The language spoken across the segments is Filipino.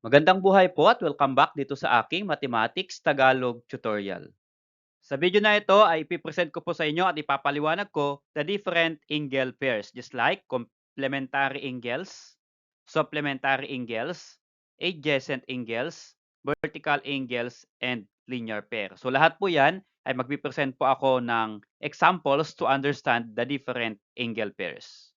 Magandang buhay po at welcome back dito sa aking Mathematics Tagalog tutorial. Sa video na ito ay ipipresent ko po sa inyo at ipapaliwanag ko the different angle pairs just like complementary angles, supplementary angles, adjacent angles, vertical angles, and linear pair. So lahat po yan ay magpipresent po ako ng examples to understand the different angle pairs.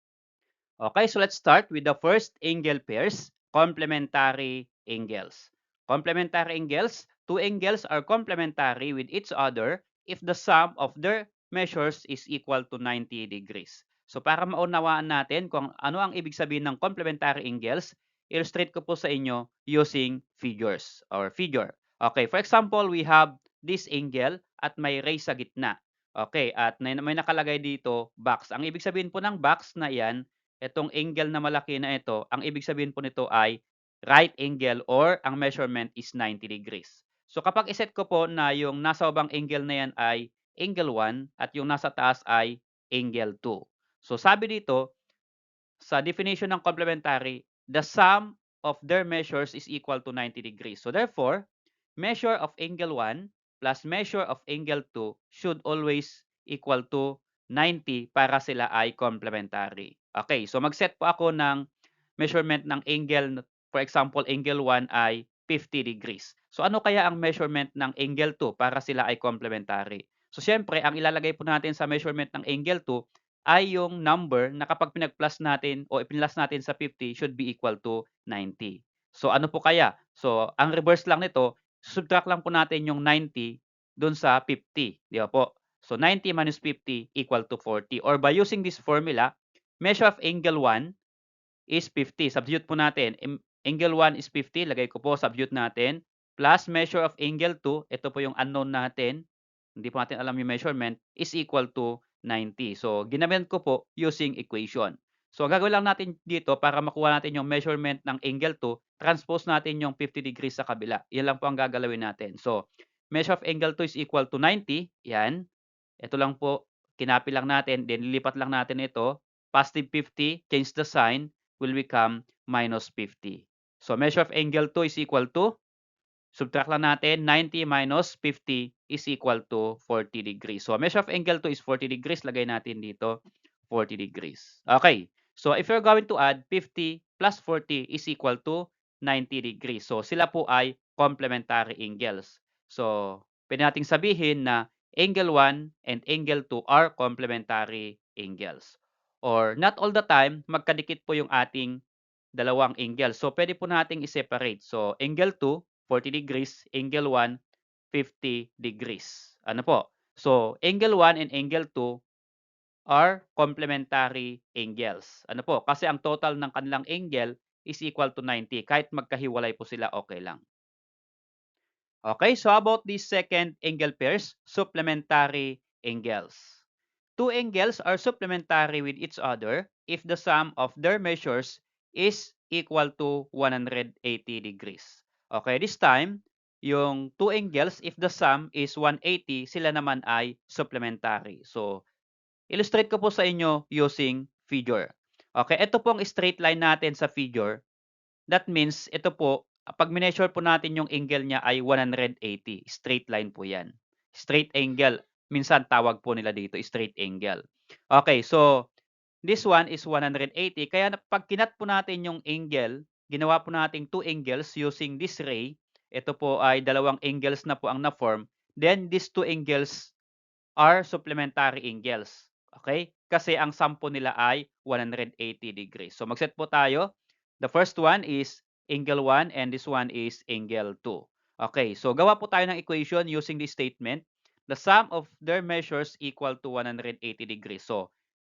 Okay, so let's start with the first angle pairs, complementary angles. Complementary angles, two angles are complementary with each other if the sum of their measures is equal to 90 degrees. So para maunawaan natin kung ano ang ibig sabihin ng complementary angles, illustrate ko po sa inyo using figures or figure. Okay, for example, we have this angle at may ray sa gitna. Okay, at may nakalagay dito box. Ang ibig sabihin po ng box na yan, itong angle na malaki na ito, ang ibig sabihin po nito ay right angle or ang measurement is 90 degrees. So kapag iset ko po na yung nasa baba angle na yan ay angle 1 at yung nasa taas ay angle 2. So sabi dito, sa definition ng complementary, the sum of their measures is equal to 90 degrees. So therefore, measure of angle 1 plus measure of angle 2 should always equal to 90 para sila ay complementary. Okay, so mag-set po ako ng measurement ng angle, for example, angle 1 ay 50 degrees. So ano kaya ang measurement ng angle 2 para sila ay complementary? So syempre, ang ilalagay po natin sa measurement ng angle 2 ay yung number na kapag pinag-plus natin o ipinlas natin sa 50 should be equal to 90. So ano po kaya? So ang reverse lang nito, subtract lang po natin yung 90 dun sa 50, di ba po? So 90 minus 50 equal to 40. Or by using this formula, measure of angle 1 is 50. Substitute po natin. Angle 1 is 50, lagay ko po, substitute natin. Plus measure of angle 2, ito po yung unknown natin, hindi po natin alam yung measurement, is equal to 90. So, ginamit ko po using equation. So, ang gagawin lang natin dito para makuha natin yung measurement ng angle 2, transpose natin yung 50 degrees sa kabila. Yan lang po ang gagalawin natin. So, measure of angle 2 is equal to 90. Yan. Ito lang po, kinapi lang natin, then lilipat lang natin ito. Positive 50, change the sign, will become minus 50. So, measure of angle 2 is equal to, subtract lang natin, 90 minus 50 is equal to 40 degrees. So, measure of angle 2 is 40 degrees. Lagay natin dito, 40 degrees. Okay. So, if you're going to add 50 plus 40 is equal to 90 degrees. So, sila po ay complementary angles. So, pwede nating sabihin na angle 1 and angle 2 are complementary angles. Or not all the time, magkadikit po yung ating dalawang angle. So, pwede po nating i-separate. So, angle 2, 40 degrees, angle 1, 50 degrees. Ano po? So, angle 1 and angle 2 are complementary angles. Ano po? Kasi ang total ng kanilang angle is equal to 90. Kahit magkahiwalay po sila, okay lang. Okay, so how about these second angle pairs? Supplementary angles. Two angles are supplementary with each other if the sum of their measures is equal to 180 degrees. Okay, this time, yung two angles, if the sum is 180, sila naman ay supplementary. So, illustrate ko po sa inyo using figure. Okay, ito po ang straight line natin sa figure. That means, ito po, pag mineasure po natin yung angle niya ay 180. Straight line po yan. Straight angle. Minsan tawag po nila dito, straight angle. Okay, so this one is 180. Kaya pag kinat po natin yung angle, ginawa po natin two angles using this ray. Ito po ay dalawang angles na po ang na-form. Then these two angles are supplementary angles. Okay? Kasi ang sum po nila ay 180 degrees. So mag-set po tayo. The first one is angle 1 and this one is angle 2. Okay, so gawa po tayo ng equation using this statement. The sum of their measures equal to 180 degrees. So,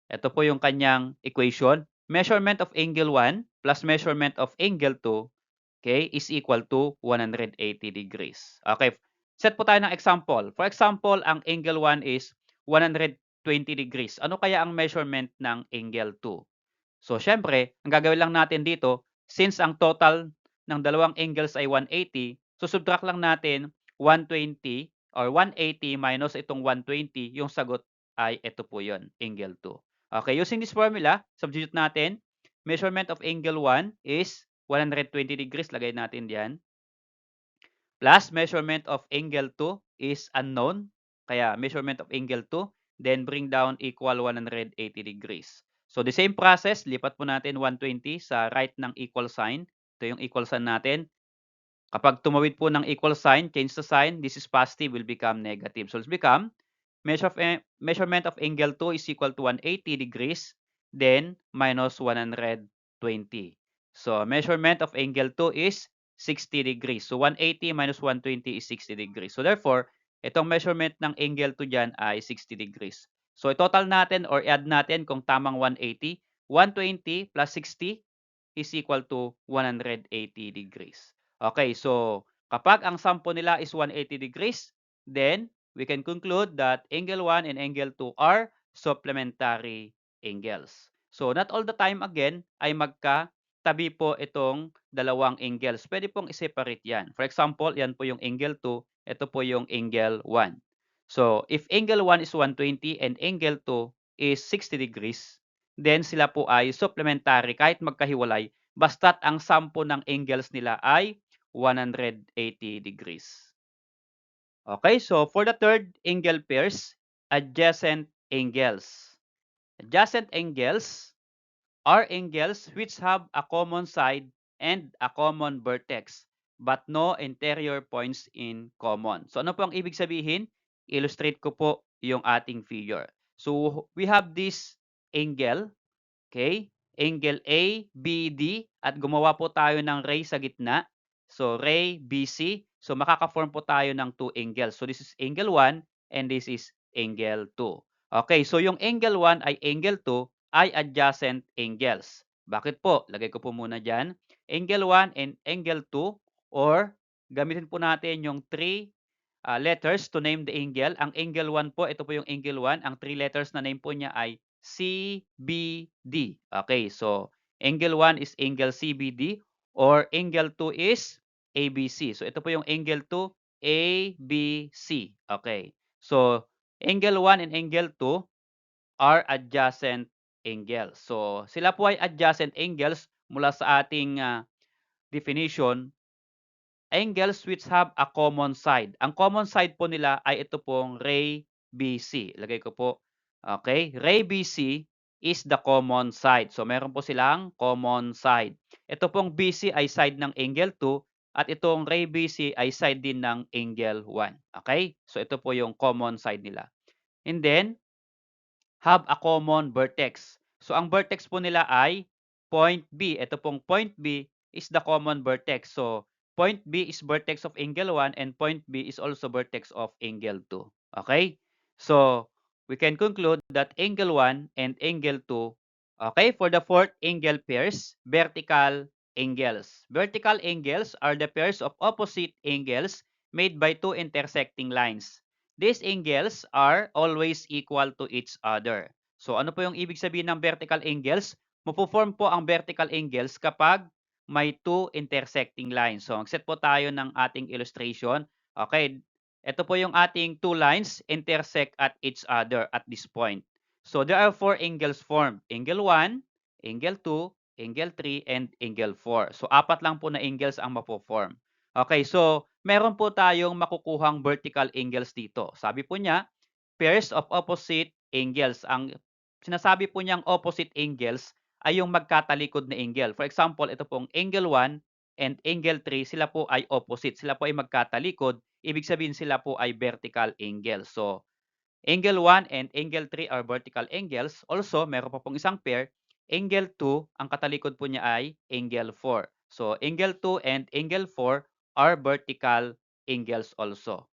ito po yung kanyang equation. Measurement of angle 1 plus measurement of angle 2, okay, is equal to 180 degrees. Okay, set po tayo ng example. For example, ang angle 1 is 120 degrees. Ano kaya ang measurement ng angle 2? So, syempre, ang gagawin lang natin dito, since ang total ng dalawang angles ay 180, so subtract lang natin 120 or 180 minus itong 120, yung sagot ay ito po yun, angle 2. Okay, using this formula, substitute natin, measurement of angle 1 is 120 degrees, lagay natin diyan. Plus measurement of angle 2 is unknown, kaya measurement of angle 2, then bring down equal 180 degrees. So the same process, lipat po natin 120 sa right ng equal sign. Ito yung equal sign natin. Kapag tumawid po ng equal sign, change the sign, this is positive will become negative. So let's become measurement of angle 2 is equal to 180 degrees, then minus 120. So measurement of angle 2 is 60 degrees. So 180 minus 120 is 60 degrees. So therefore, itong measurement ng angle 2 dyan ay 60 degrees. So total natin or add natin kung tamang 180, 120 plus 60 is equal to 180 degrees. Okay, so kapag ang sum po nila is 180 degrees, then we can conclude that angle 1 and angle 2 are supplementary angles. So not all the time again ay magkatabi po itong dalawang angles. Pwede pong i-separate yan. For example, yan po yung angle 2, ito po yung angle 1. So if angle 1 is 120 and angle 2 is 60 degrees, then sila po ay supplementary kahit magkahiwalay basta't ang sum po ng angles nila ay 180 degrees. Okay, so for the third angle pairs, adjacent angles. Adjacent angles are angles which have a common side and a common vertex but no interior points in common. So ano po ang ibig sabihin? Illustrate ko po yung ating figure. So we have this angle, okay? Angle A, B, D at gumawa po tayo ng ray sa gitna. So ray BC. So makaka-form po tayo ng two angles. So this is angle 1 and this is angle 2. Okay, so yung angle 1 ay angle 2 ay adjacent angles. Bakit po? Lagay ko po muna diyan. Angle 1 and angle 2 or gamitin po natin yung 3 letters to name the angle. Ang angle 1 po, ito po yung angle 1. Ang 3 letters na name po niya ay CBD. Okay, so angle 1 is angle CBD or angle 2 is ABC. So ito po yung angle 2, ABC. Okay. So angle 1 and angle 2 are adjacent angles. So sila po ay adjacent angles mula sa ating definition, angles which have a common side. Ang common side po nila ay ito pong ray BC. Lagay ko po. Okay, ray BC is the common side. So meron po silang common side. Ito pong BC ay side ng angle 2 at itong ray BC ay side din ng angle 1. Okay? So ito po yung common side nila. And then have a common vertex. So ang vertex po nila ay point B. Ito pong point B is the common vertex. So point B is vertex of angle 1 and point B is also vertex of angle 2. Okay? So we can conclude that angle 1 and angle 2, okay, for the fourth angle pairs, vertical angles. Vertical angles are the pairs of opposite angles made by two intersecting lines. These angles are always equal to each other. So ano po yung ibig sabihin ng vertical angles? Mapo-form po ang vertical angles kapag may two intersecting lines. So mag-set po tayo ng ating illustration. Okay, ito po yung ating two lines intersect at each other at this point. So there are four angles formed. Angle 1, angle 2, angle 3, and angle 4. So apat lang po na angles ang mapo-form. Okay, so meron po tayong makukuhang vertical angles dito. Sabi po niya, pairs of opposite angles. Ang sinasabi po niyang opposite angles ay yung magkatalikod na angle. For example, ito pong angle 1 and angle 3, sila po ay opposite. Sila po ay magkatalikod. Ibig sabihin sila po ay vertical angles. So, angle 1 and angle 3 are vertical angles. Also, meron pa pong isang pair. Angle 2, ang katalikod po niya ay angle 4. So, angle 2 and angle 4 are vertical angles also.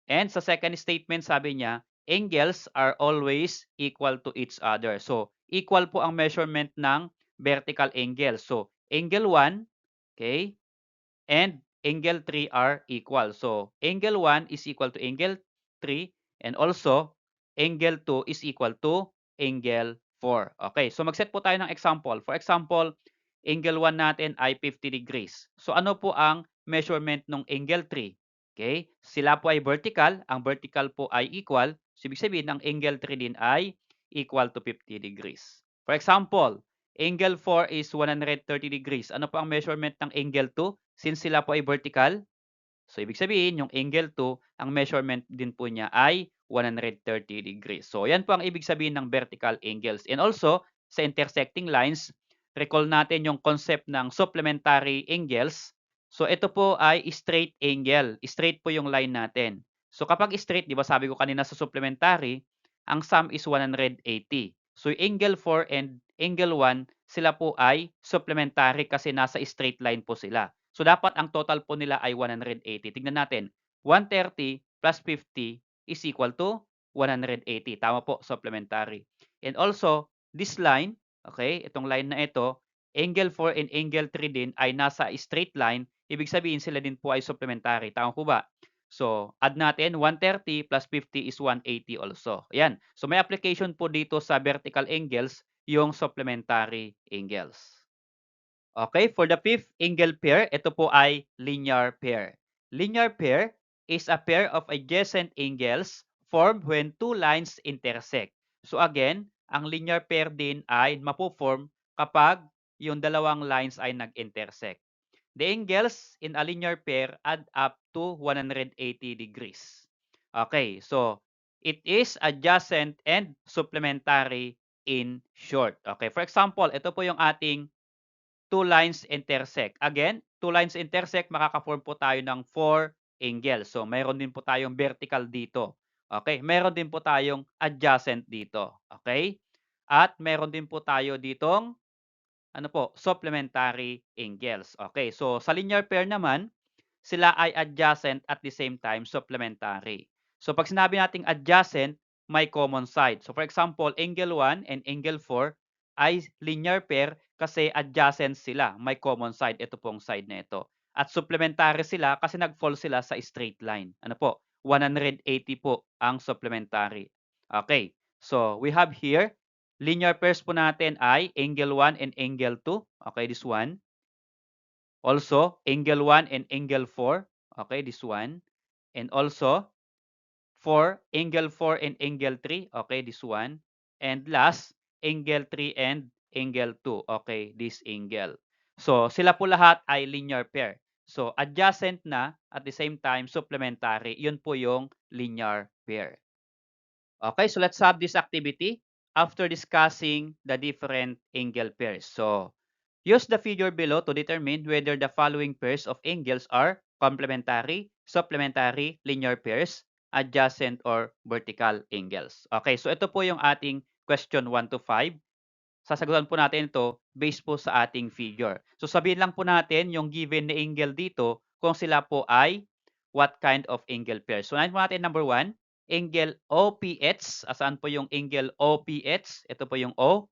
And sa second statement, sabi niya, angles are always equal to each other. So, equal po ang measurement ng vertical angle. So, angle 1, okay, and angle 3 are equal. So, angle 1 is equal to angle 3 and also angle 2 is equal to angle 4. Okay, so mag-set po tayo ng example. For example, angle 1 natin ay 50 degrees. So, ano po ang measurement ng angle 3? Okay, sila po ay vertical. Ang vertical po ay equal. So, ibig sabihin, ang angle 3 din ay equal to 50 degrees. For example, Angle 4 is 130 degrees. Ano po ang measurement ng angle 2? Since sila po ay vertical, so ibig sabihin yung angle 2, ang measurement din po niya ay 130 degrees. So yan po ang ibig sabihin ng vertical angles. And also, sa intersecting lines, recall natin yung concept ng supplementary angles. So ito po ay straight angle. Straight po yung line natin. So kapag straight, di ba sabi ko kanina sa supplementary, ang sum is 180. So angle 4 and angle 1, sila po ay supplementary kasi nasa straight line po sila. So dapat ang total po nila ay 180. Tingnan natin. 130 plus 50 is equal to 180. Tama po, supplementary. And also, this line, okay, itong line na ito, angle 4 and angle 3 din ay nasa straight line. Ibig sabihin sila din po ay supplementary. Tama po ba? So, add natin 130 plus 50 is 180 also. Ayan. So, may application po dito sa vertical angles yung supplementary angles. Okay, for the fifth angle pair, ito po ay linear pair. Linear pair is a pair of adjacent angles formed when two lines intersect. So again, ang linear pair din ay mapo-form kapag yung dalawang lines ay nag-intersect. The angles in a linear pair add up to 180 degrees. Okay, so it is adjacent and supplementary in short. Okay, for example, ito po yung ating two lines intersect. Again, two lines intersect, makaka-form po tayo ng 4 angles. So, mayroon din po tayong vertical dito. Okay, meron din po tayong adjacent dito. Okay? At meron din po tayo ditong ano po, supplementary angles. Okay, so sa linear pair naman, sila ay adjacent at the same time supplementary. So pag sinabi nating adjacent, may common side. So for example, angle 1 and angle 4 ay linear pair kasi adjacent sila. May common side. Ito pong side na ito. At supplementary sila kasi nag-fall sila sa straight line. Ano po? 180 po ang supplementary. Okay. So we have here, linear pairs po natin ay angle 1 and angle 2. Okay, this one. Also, angle 1 and angle 4. Okay, this one. And also, for angle 4 and angle 3. Okay, this one. And last, angle 3 and angle 2. Okay, this angle. So, sila po lahat ay linear pair. So, adjacent na at the same time supplementary. Yun po yung linear pair. Okay, so let's have this activity after discussing the different angle pairs. So, use the figure below to determine whether the following pairs of angles are complementary, supplementary, linear pairs, adjacent, or vertical angles. Okay, so ito po yung ating question 1 to 5. Sasagutan po natin ito based po sa ating figure. So sabihin lang po natin yung given na angle dito kung sila po ay what kind of angle pair. So natin po natin number 1, angle OPH. Asaan po yung angle OPH? Ito po yung O.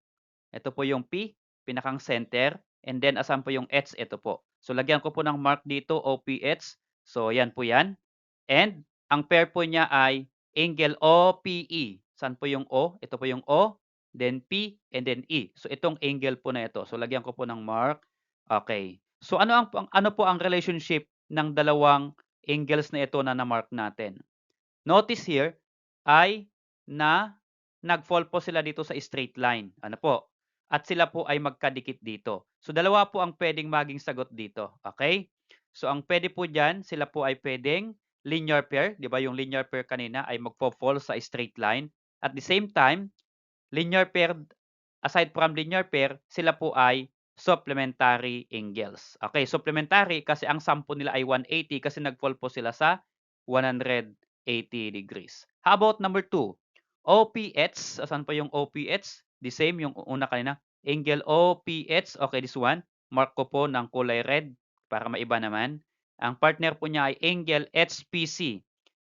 Ito po yung P, pinakang center. And then asan po yung H? Ito po. So lagyan ko po ng mark dito, OPH. So yan po yan. And ang pair po niya ay angle OPE. Saan po yung O? Ito po yung O, then P, and then E. So itong angle po na ito. So lagyan ko po ng mark. Okay. So ano po ang relationship ng dalawang angles na ito na na-mark natin? Notice here ay na nag-fall po sila dito sa straight line. Ano po? At sila po ay magkadikit dito. So dalawa po ang pwedeng maging sagot dito. Okay? So ang pwede po diyan, sila po ay pwedeng linear pair, 'di ba? Yung linear pair kanina ay magfo-fall sa straight line. At the same time, linear pair, aside from linear pair, sila po ay supplementary angles. Okay, supplementary kasi ang sum po nila ay 180 kasi nag-fall po sila sa 180 degrees. How about number 2? OPH, asan po yung OPH? The same yung una kanina. Angle OPH, okay, this one. Mark ko po ng kulay red para maiba naman. Ang partner po niya ay angle HPC.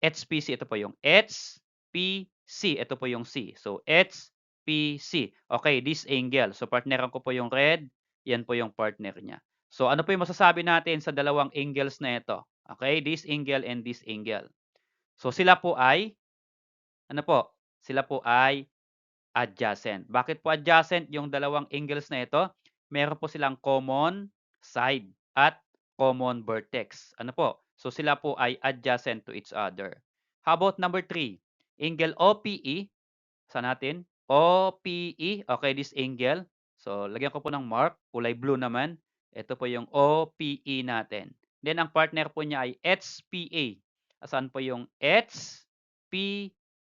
HPC, ito po yung HPC, ito po yung C. So, HPC. Okay, this angle. So, partneran ko po yung red. Yan po yung partner niya. So, ano po yung masasabi natin sa dalawang angles na ito? Okay, this angle and this angle. So, sila po ay, ano po? Sila po ay adjacent. Bakit po adjacent yung dalawang angles na ito? Meron po silang common side at common vertex. Ano po? So, sila po ay adjacent to each other. How about number 3? Angle OPE. Saan natin? OPE. Okay, this angle. So, So, lagyan ko po ng mark, kulay blue naman. Ito po yung OPE natin. Then, ang partner po niya ay HPA. Asan po yung HPA?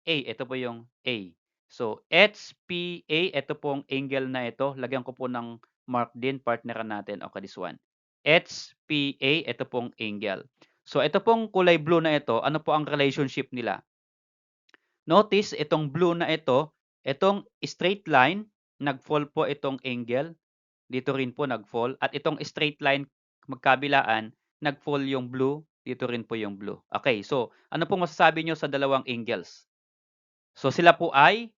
Ito po yung A. So, HPA, ito pong angle na ito. Lagyan ko po ng mark din, partner natin. Okay, this one. HPA, ito pong angle. So, ito pong kulay blue na ito, ano po ang relationship nila? Notice itong blue na ito, itong straight line, nag-fall po itong angle. Dito rin po nag-fall. At itong straight line magkabilaan, nag-fall yung blue. Dito rin po yung blue. Okay, so ano pong masasabi nyo sa dalawang angles? So sila po ay,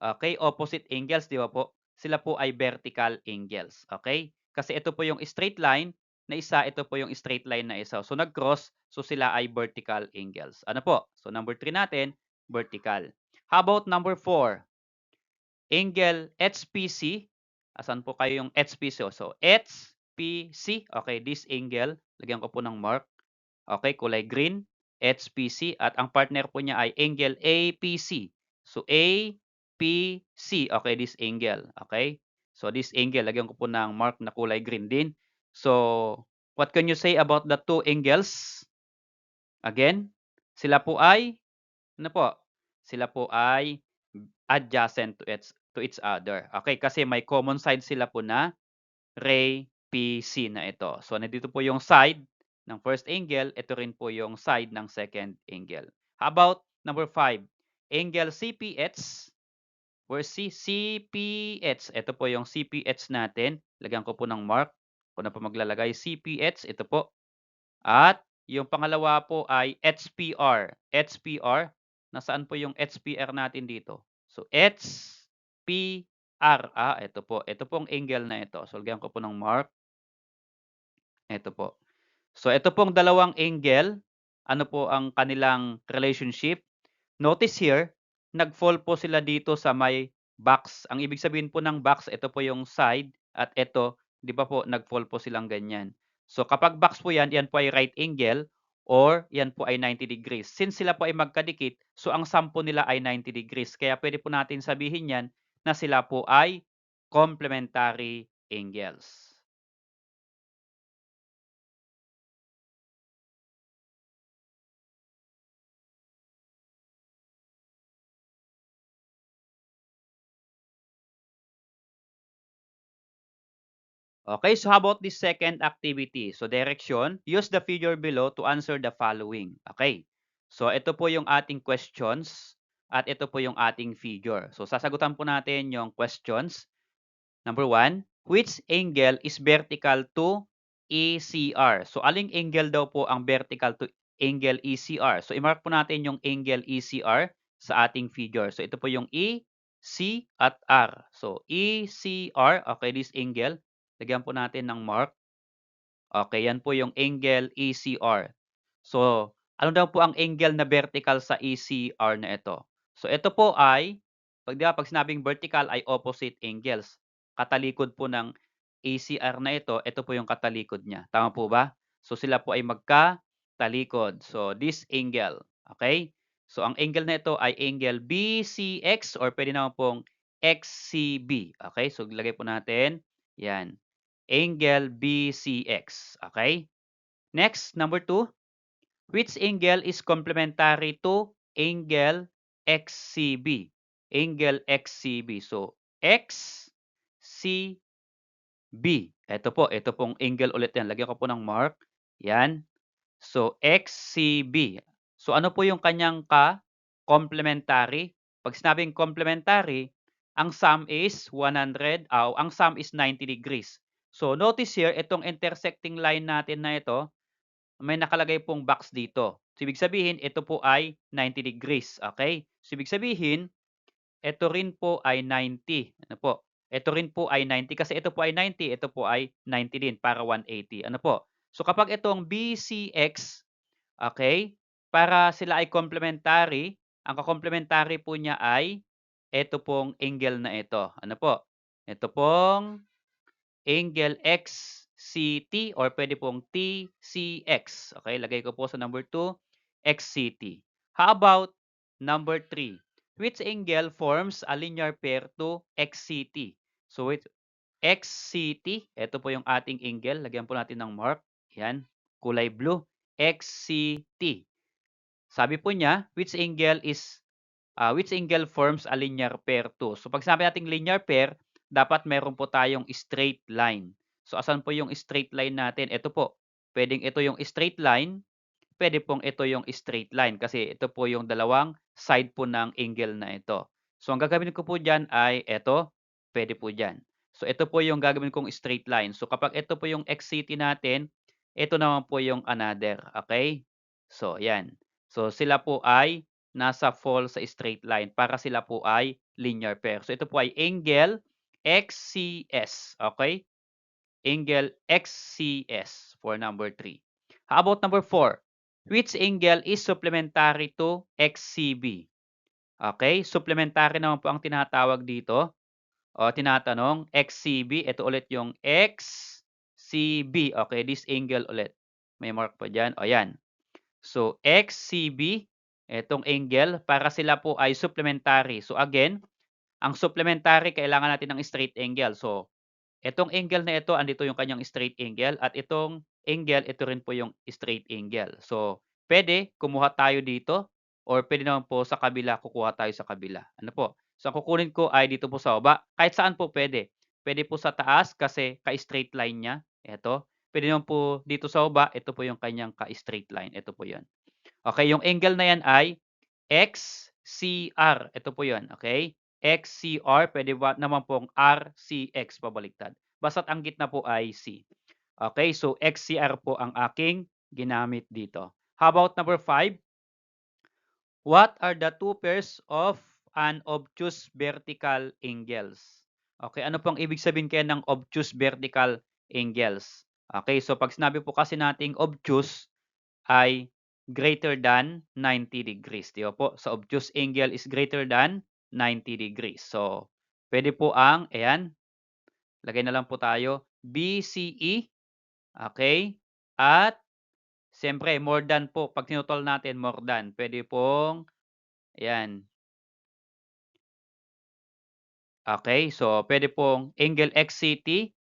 okay, opposite angles, di ba po? Sila po ay vertical angles. Okay? Kasi ito po yung straight line na isa, ito po yung straight line na isa. So nag-cross, so sila ay vertical angles. Ano po? So number 3 natin, vertical. How about number 4? Angle HPC. Asan po kayo yung HPC? So, HPC. Okay, this angle. Lagyan ko po ng mark. Okay, kulay green. HPC. At ang partner po niya ay angle APC. So, APC. Okay, this angle. Okay. So, this angle. Lagyan ko po ng mark na kulay green din. So, what can you say about the two angles? Again, sila po ay, ano po? Sila po ay adjacent to each other. Okay, kasi may common side sila po na ray PC na ito. So, nandito po yung side ng first angle. Ito rin po yung side ng second angle. How about number 5? Angle CPH. Where CPH. Ito po yung CPH natin. Lagyan ko po ng mark. Kung na po maglalagay. CPH. Ito po. At yung pangalawa po ay HPR. HPR. Nasaan po yung HPR natin dito? So, HPR. Ito po. Ito pong angle na ito. So, lagyan ko po ng mark. Ito po. So, ito pong dalawang angle. Ano po ang kanilang relationship? Notice here, nag-fall po sila dito sa may box. Ang ibig sabihin po ng box, ito po yung side. At ito, di ba po, nag-fall po silang ganyan. So, kapag box po yan, yan po ay right angle or yan po ay 90 degrees. Since sila po ay magkadikit, so ang sum po nila ay 90 degrees. Kaya pwede po natin sabihin yan na sila po ay complementary angles. Okay, so how about this second activity? So direction, use the figure below to answer the following. Okay, so ito po yung ating questions at ito po yung ating figure. So sasagutan po natin yung questions. Number 1, which angle is vertical to ECR? So aling angle daw po ang vertical to angle ECR? So i-mark po natin yung angle ECR sa ating figure. So ito po yung E, C at R. So ECR, okay, this angle. Lagyan po natin ng mark. Okay, yan po yung angle ECR. So, ano daw po ang angle na vertical sa ECR na ito? So, ito po ay, di ba, pag sinabing vertical ay opposite angles. Katalikod po ng ECR na ito po yung katalikod niya. Tama po ba? So, sila po ay magkatalikod. So, this angle. Okay? So, ang angle na ito ay angle BCX or pwede naman pong XCB. Okay? So, lagay po natin. Yan. Angle BCX. Okay? Next, number 2. Which angle is complementary to angle XCB? Angle XCB. So, XCB. Ito pong angle ulit yan. Lagyan ko po ng mark. Yan. So, XCB. So, ano po yung kanyang complementary? Pag sinabing complementary, ang sum is 100, ang sum is 90 degrees. So, notice here, itong intersecting line natin na ito, may nakalagay pong box dito. So, ibig sabihin, ito po ay 90 degrees. Okay? So, ibig sabihin, ito rin po ay 90. Ano po? Ito rin po ay 90 kasi ito po ay 90, ito po ay 90 din para 180. Ano po? So, kapag itong BCX, okay, para sila ay complementary, ang ka-complementary po niya ay ito pong angle na ito. Ano po? Ito pong angle XCT or pwede pong TCX. Okay, lagay ko po sa number 2, XCT. How about number 3? Which angle forms a linear pair to XCT? So, XCT, ito po yung ating angle. Lagyan po natin ng mark. Yan, kulay blue. XCT. Sabi po niya, which angle forms a linear pair to? So pag sinabi nating linear pair, dapat meron po tayong straight line. So asan po yung straight line natin? Ito po. Pwedeng ito yung straight line, pwede pong ito yung straight line kasi ito po yung dalawang side po ng angle na ito. So ang gagawin ko po diyan ay ito, pwede po diyan. So ito po yung gagawin kong straight line. So kapag ito po yung XCT natin, ito naman po yung another, okay? So yan. So sila po ay nasa fall sa straight line para sila po ay linear pair. So ito po ay angle XCS, okay? Angle XCS for number 3. How about number 4? Which angle is supplementary to XCB? Okay, supplementary naman po ang tinatawag dito o tinatanong. XCB, ito ulit yung XCB. Okay, this angle ulit. May mark po dyan. O yan. So, XCB, itong angle, para sila po ay supplementary. So, again, ang supplementary, kailangan natin ng straight angle. So, itong angle na ito, andito yung kanyang straight angle at itong angle, ito rin po yung straight angle. So, pwede kumuha tayo dito or pwede naman po sa kabila, kukuha tayo sa kabila. Ano po? So, ang kukunin ko ay dito po sa baba. Kahit saan po pwede. Pwede po sa taas kasi ka-straight line niya. Ito. Pwede naman po dito sa baba. Ito po yung kanyang ka-straight line. Ito po yun. Okay, yung angle na yan ay XCR. Ito po yun. Okay? XCR, pwede ba naman pong RCX pabaliktad. Basta't ang gitna po ay C. Okay, so XCR po ang aking ginamit dito. How about number 5? What are the two pairs of an obtuse vertical angles? Okay, ano pong ibig sabihin kaya ng obtuse vertical angles? Okay, so pag sinabi po kasi nating obtuse ay greater than 90 degrees. Di ba po? So, obtuse angle is greater than 90 degrees. So, pwede po ang, ayan, lagay na lang po tayo, BCE, okay? At, siyempre, more than po, pag tinutol natin, more than, pwede pong, ayan, okay? So, pwede pong angle XCT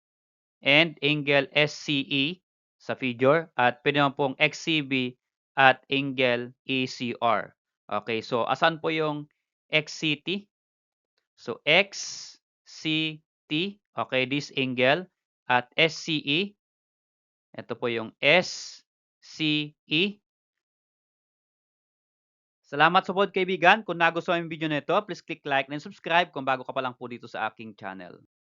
and angle SCE sa figure at pwede naman pong XCB at angle ECR. Okay, so asan po yung XCT? So XCT, okay, this angle at SCE, ito po yung SCE. Salamat sa pod kaibigan. Kung nagustuhan yung video nito, please click like and subscribe kung bago ka pa lang po dito sa aking channel.